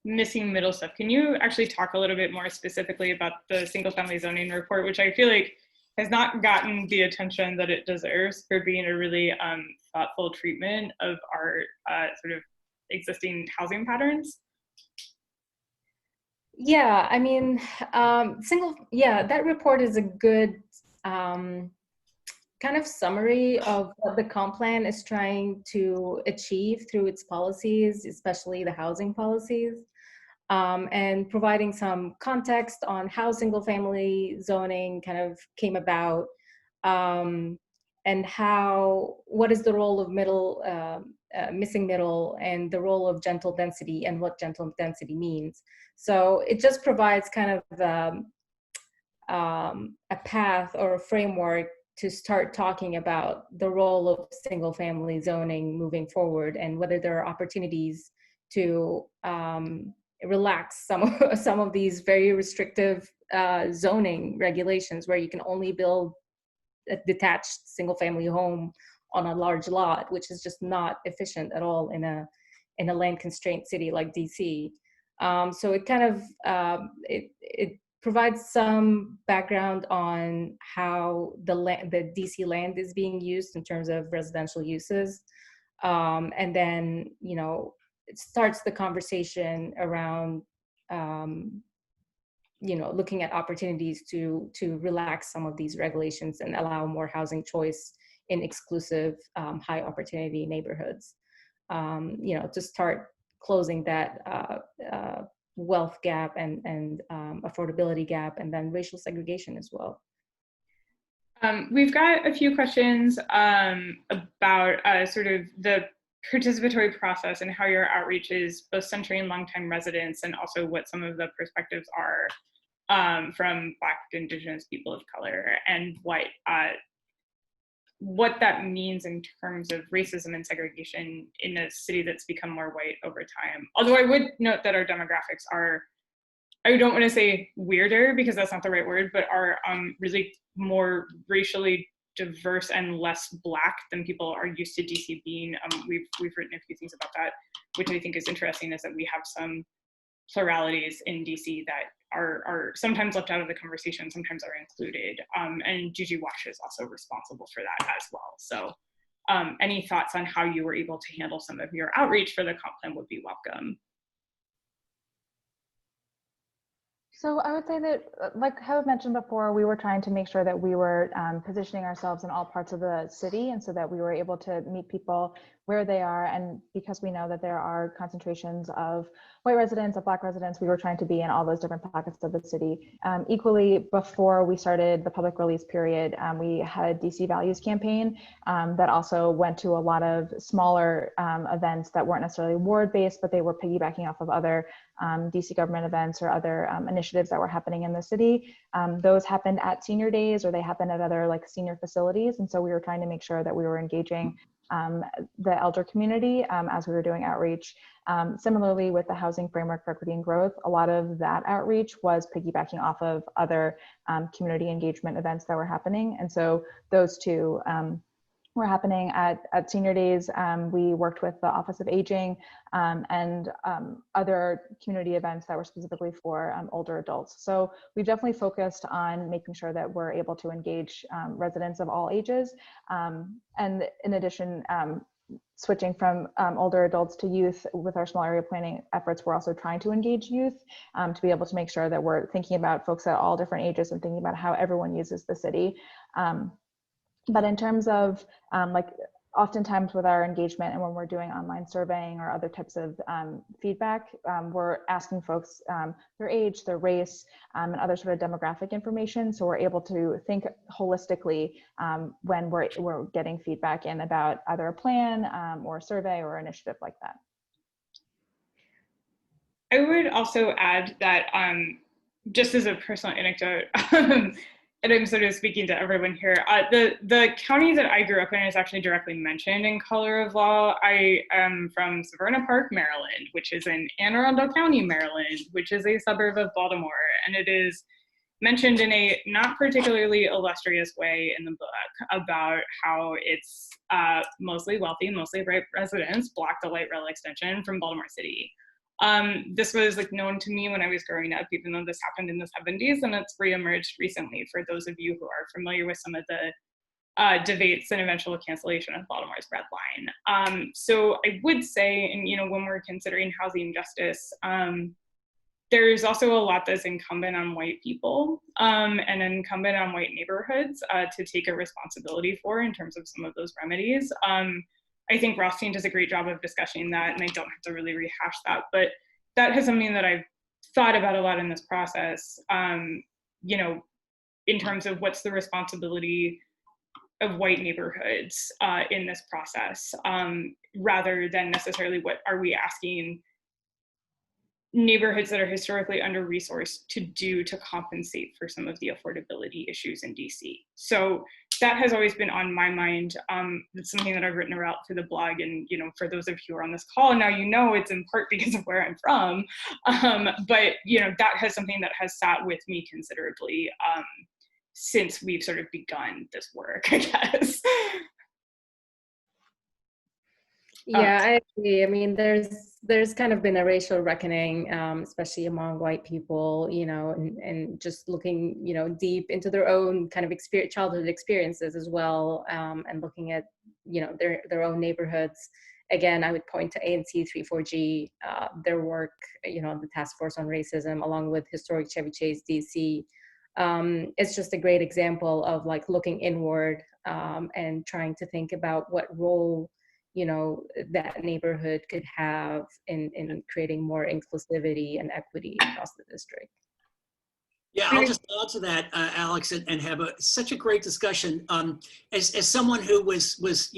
missing middle stuff, can you actually talk a little bit more specifically about the single family zoning report, which I feel like has not gotten the attention that it deserves for being a really thoughtful treatment of our sort of existing housing patterns? Yeah, I mean, that report is a good kind of summary of what the comp plan is trying to achieve through its policies, especially the housing policies, and providing some context on how single family zoning kind of came about, and what is the role of missing middle, and the role of gentle density and what gentle density means. So it just provides kind of a path or a framework to start talking about the role of single family zoning moving forward, and whether there are opportunities to relax some of these very restrictive zoning regulations where you can only build a detached single family home on a large lot, which is just not efficient at all in a land constrained city like DC. So it kind of it provides some background on how the DC land is being used in terms of residential uses, and then it starts the conversation around looking at opportunities to relax some of these regulations and allow more housing choice in exclusive high opportunity neighborhoods, to start closing that wealth gap and affordability gap, and then racial segregation as well. We've got a few questions about sort of the participatory process and how your outreach is both centering longtime residents and also what some of the perspectives are from Black, Indigenous people of color, and what that means in terms of racism and segregation in a city that's become more white over time. Although I would note that our demographics are, I don't want to say weirder because that's not the right word, but are really more racially diverse and less Black than people are used to DC being. We've written a few things about that, which I think is interesting, is that we have some pluralities in DC that are sometimes left out of the conversation, sometimes are included. And Juju Wash is also responsible for that as well. So any thoughts on how you were able to handle some of your outreach for the comp plan would be welcome. So I would say that, like I mentioned before, we were trying to make sure that we were positioning ourselves in all parts of the city, and so that we were able to meet people where they are. And because we know that there are concentrations of white residents, of Black residents, we were trying to be in all those different pockets of the city. Equally, before we started the public release period, we had a DC Values campaign that also went to a lot of smaller events that weren't necessarily ward-based, but they were piggybacking off of other DC government events or other initiatives that were happening in the city. Those happened at senior days, or they happened at other like senior facilities. And so we were trying to make sure that we were engaging the elder community as we were doing outreach. Similarly, with the Housing Framework for Equity and Growth, a lot of that outreach was piggybacking off of other community engagement events that were happening. And so those two were happening at senior days. We worked with the Office of Aging and other community events that were specifically for older adults. So we've definitely focused on making sure that we're able to engage residents of all ages. And in addition, switching from older adults to youth with our small area planning efforts, we're also trying to engage youth to be able to make sure that we're thinking about folks at all different ages and thinking about how everyone uses the city. But in terms of like oftentimes with our engagement and when we're doing online surveying or other types of feedback, we're asking folks their age, their race, and other sort of demographic information. So we're able to think holistically when we're getting feedback in about either a plan or a survey or initiative like that. I would also add that just as a personal anecdote, and I'm sort of speaking to everyone here, the county that I grew up in is actually directly mentioned in Color of Law. I am from Severna Park, Maryland, which is in Anne Arundel County, Maryland, which is a suburb of Baltimore. And it is mentioned in a not particularly illustrious way in the book about how it's mostly wealthy, mostly white residents block the light rail extension from Baltimore City. This was like known to me when I was growing up, even though this happened in the 70s, and it's reemerged recently for those of you who are familiar with some of the debates and eventual cancellation of Baltimore's Red Line. So I would say, and when we're considering housing justice, there's also a lot that's incumbent on white people and incumbent on white neighborhoods to take a responsibility for in terms of some of those remedies. I think Rothstein does a great job of discussing that, and I don't have to really rehash that, but that is something that I've thought about a lot in this process, in terms of what's the responsibility of white neighborhoods in this process, rather than necessarily what are we asking neighborhoods that are historically under-resourced to do to compensate for some of the affordability issues in DC. So that has always been on my mind. It's something that I've written about for the blog, and for those of you who are on this call now, it's in part because of where I'm from. But that has something that has sat with me considerably since we've sort of begun this work, I guess. Yeah, I agree. I mean, there's kind of been a racial reckoning, especially among white people, and just looking, deep into their own kind of childhood experiences as well, and looking at, their own neighborhoods again, I would point to ANC 34G, their work, the Task Force on Racism, along with Historic Chevy Chase, DC. It's just a great example of like looking inward and trying to think about what role, that neighborhood could have in creating more inclusivity and equity across the district. Yeah, I'll just add to that, Alex, and have such a great discussion. As someone who was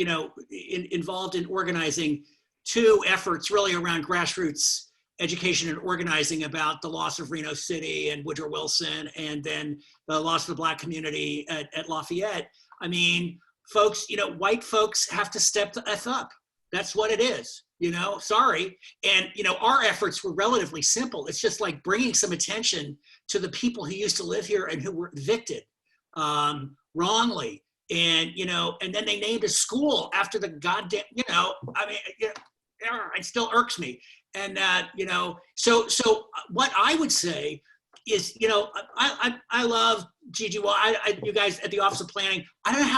involved in organizing two efforts really around grassroots education and organizing about the loss of Reno City and Woodrow Wilson, and then the loss of the Black community at Lafayette. I mean, folks, white folks have to step the F up. That's what it is, sorry. And, our efforts were relatively simple. It's just like bringing some attention to the people who used to live here and who were evicted wrongly. And, and then they named a school after the goddamn, it still irks me. And, so what I would say is, I love Gigi. Well, you guys at the Office of Planning, I don't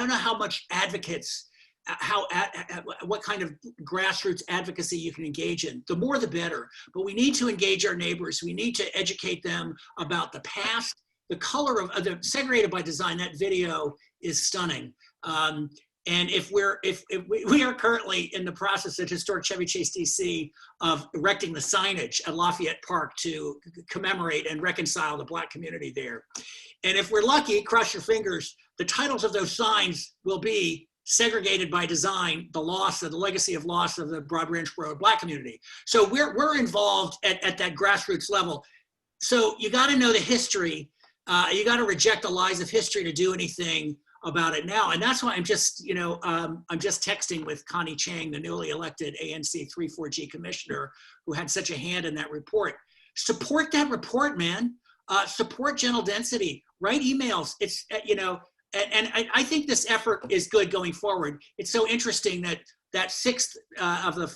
know how much advocates, what kind of grassroots advocacy you can engage in. The more the better, but we need to engage our neighbors. We need to educate them about the past. The color of the Segregated by Design, that video is stunning. And if we are currently in the process at Historic Chevy Chase, DC, of erecting the signage at Lafayette Park to commemorate and reconcile the Black community there. And if we're lucky, cross your fingers, the titles of those signs will be Segregated by Design, the legacy of loss of the Broad Branch Road Black community. So we're involved at that grassroots level. So you got to know the history. You got to reject the lies of history to do anything about it now. And that's why I'm just texting with Connie Chang, the newly elected ANC 34G commissioner, who had such a hand in that report. Support that report, man. Support gentle density. Write emails. It's And I think this effort is good going forward. It's so interesting that sixth of the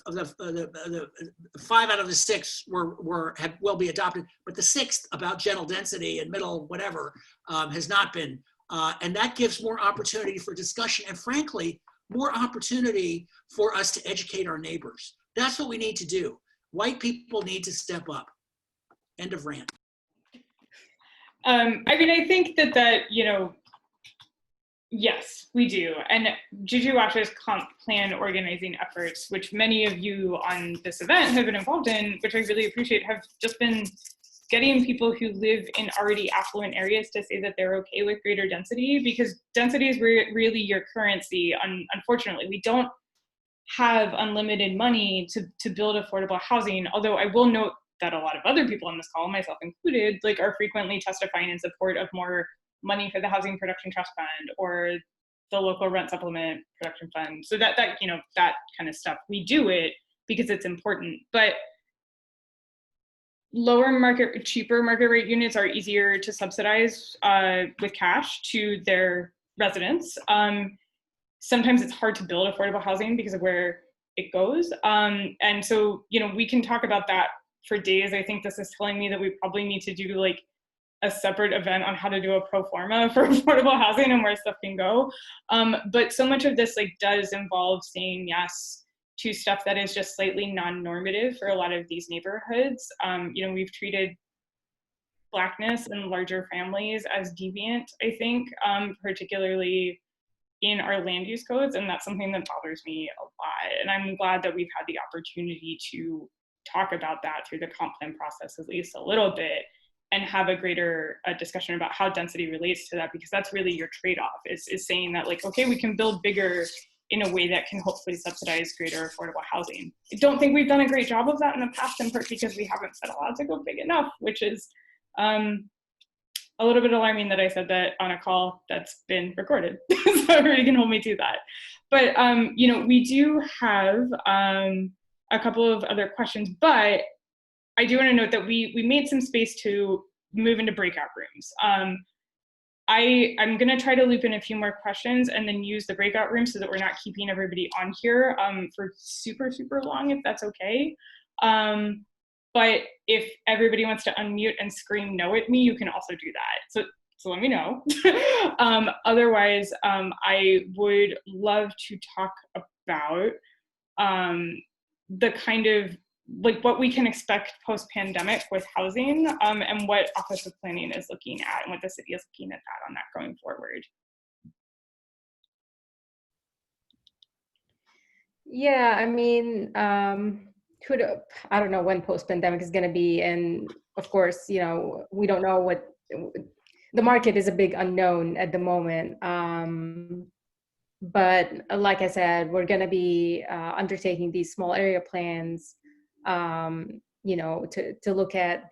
5 out of the 6 will be adopted, but the 6th about gentle density and middle whatever has not been. And that gives more opportunity for discussion and, frankly, more opportunity for us to educate our neighbors. That's what we need to do. White people need to step up. End of rant. I think that yes, we do. And Juju Washer's comp plan organizing efforts, which many of you on this event have been involved in, which I really appreciate, have just been getting people who live in already affluent areas to say that they're okay with greater density, because density is really your currency. Unfortunately, we don't have unlimited money to build affordable housing, although I will note that a lot of other people on this call, myself included, are frequently testifying in support of more money for the Housing Production Trust Fund or the local rent supplement production fund. So that kind of stuff, we do it because it's important. But cheaper market rate units are easier to subsidize with cash to their residents. Sometimes it's hard to build affordable housing because of where it goes. And so, we can talk about that for days. I think this is telling me that we probably need to do a separate event on how to do a pro forma for affordable housing and where stuff can go. But so much of this does involve saying yes to stuff that is just slightly non-normative for a lot of these neighborhoods. We've treated Blackness and larger families as deviant, I think, particularly in our land use codes. And that's something that bothers me a lot. And I'm glad that we've had the opportunity to talk about that through the comp plan process, at least a little bit, and have a greater discussion about how density relates to that, because that's really your trade-off, is saying that okay, we can build bigger in a way that can hopefully subsidize greater affordable housing. I don't think we've done a great job of that in the past, in part because we haven't set allowed to go big enough, which is a little bit alarming that I said that on a call that's been recorded. So everybody can hold me to that. But we do have a couple of other questions, but I do want to note that we made some space to move into breakout rooms. I'm going to try to loop in a few more questions and then use the breakout room so that we're not keeping everybody on here for super, super long, if that's okay. But if everybody wants to unmute and scream no at me, you can also do that. So let me know. Otherwise, I would love to talk about the kind of like what we can expect post-pandemic with housing, and what Office of Planning is looking at and what the city is looking at that on that going forward. Yeah, I mean, I don't know when post-pandemic is going to be, and of course, you know, we don't know what the market is, a big unknown at the moment. But like I said, we're going to be undertaking these small area plans, you know, to look at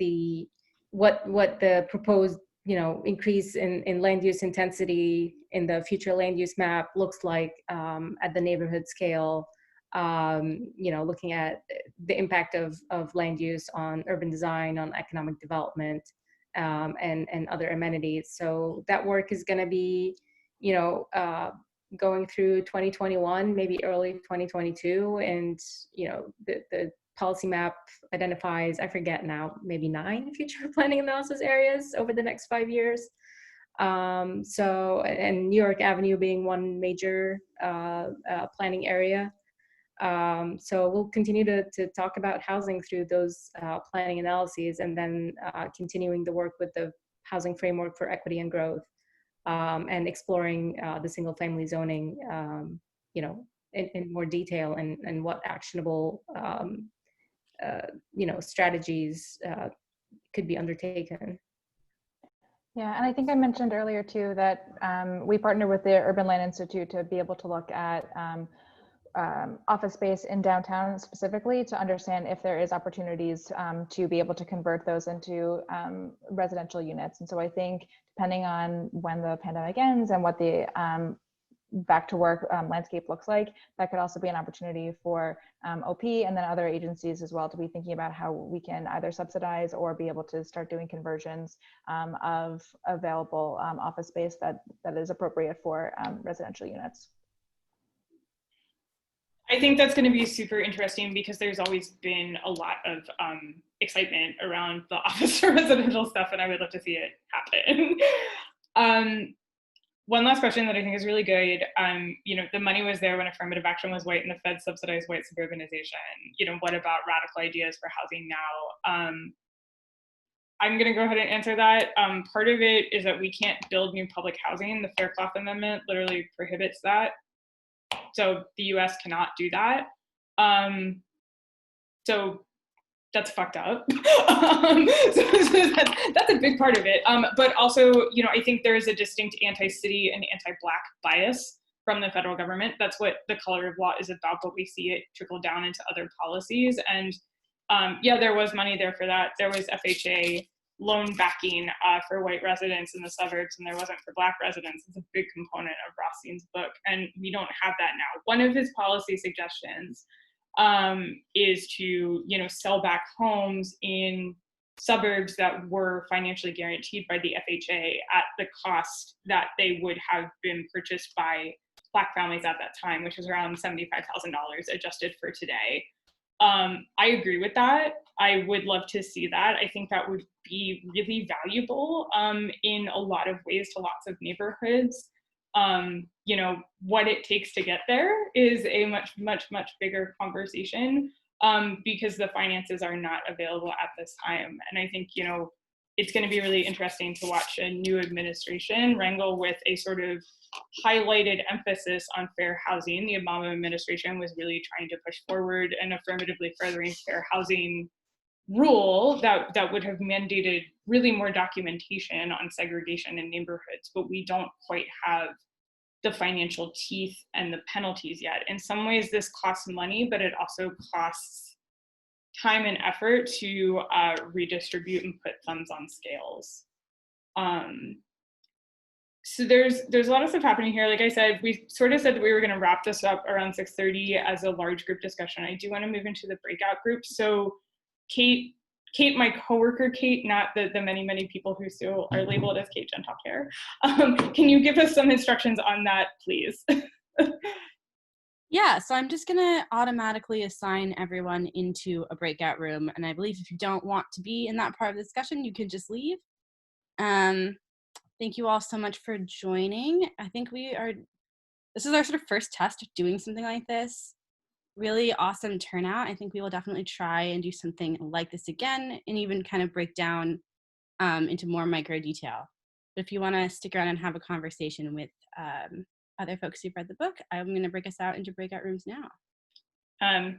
what the proposed, you know, increase in land use intensity in the future land use map looks like at the neighborhood scale. You know, looking at the impact of land use on urban design, on economic development, and other amenities. So that work is going to be, you know, going through 2021, maybe early 2022. And, you know, the policy map identifies, I forget now, maybe 9 future planning analysis areas over the next 5 years. So, and New York Avenue being one major planning area. So we'll continue to talk about housing through those planning analyses, and then continuing the work with the Housing Framework for Equity and Growth, and exploring the single family zoning, you know, in more detail, and what actionable, you know, strategies could be undertaken. Yeah, and I think I mentioned earlier too that we partner with the Urban Land Institute to be able to look at office space in downtown specifically, to understand if there is opportunities to be able to convert those into residential units. And so I think depending on when the pandemic ends and what the back to work landscape looks like, that could also be an opportunity for OP and then other agencies as well to be thinking about how we can either subsidize or be able to start doing conversions of available office space that is appropriate for residential units. I think that's going to be super interesting because there's always been a lot of excitement around the office or residential stuff, and I would love to see it happen. One last question that I think is really good. You know, the money was there when affirmative action was white and the Fed subsidized white suburbanization. You know, what about radical ideas for housing now? I'm going to go ahead and answer that. Part of it is that we can't build new public housing. The Faircloth Amendment literally prohibits that. So the US cannot do that. So that's fucked up. So that's a big part of it. But also, you know, I think there is a distinct anti-city and anti-Black bias from the federal government. That's what the color of law is about, but we see it trickle down into other policies. And yeah, there was money there for that. There was FHA loan backing for white residents in the suburbs, and there wasn't for Black residents. It's a big component of Rothstein's book, and we don't have that now. One of his policy suggestions is to, you know, sell back homes in suburbs that were financially guaranteed by the FHA at the cost that they would have been purchased by Black families at that time, which was around $75,000 adjusted for today. I agree with that. I would love to see that. I think that would be really valuable in a lot of ways to lots of neighborhoods. You know, what it takes to get there is a much bigger conversation because the finances are not available at this time. And I think, you know, it's going to be really interesting to watch a new administration wrangle with a sort of highlighted emphasis on fair housing. The Obama administration was really trying to push forward an affirmatively furthering fair housing rule that would have mandated really more documentation on segregation in neighborhoods, but we don't quite have the financial teeth and the penalties yet. In some ways, this costs money, but it also costs time and effort to redistribute and put funds on scales. So there's a lot of stuff happening here. Like I said, we sort of said that we were going to wrap this up around 6:30 as a large group discussion. I do want to move into the breakout group. So Kate, my coworker, Kate, not the many people who still are labeled as Kate Gentop here. Can you give us some instructions on that, please? Yeah, so I'm just going to automatically assign everyone into a breakout room. And I believe if you don't want to be in that part of the discussion, you can just leave. Thank you all so much for joining. I think this is our sort of first test of doing something like this. really awesome turnout. I think we will definitely try and do something like this again and even kind of break down into more micro detail. But if you want to stick around and have a conversation with other folks who've read the book, I'm going to break us out into breakout rooms now.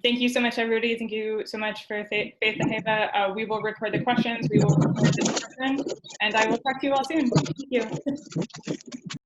Thank you so much, everybody. Thank you so much for Faith and Heba. We will record the questions, we will record the discussion, and I will talk to you all soon. Thank you.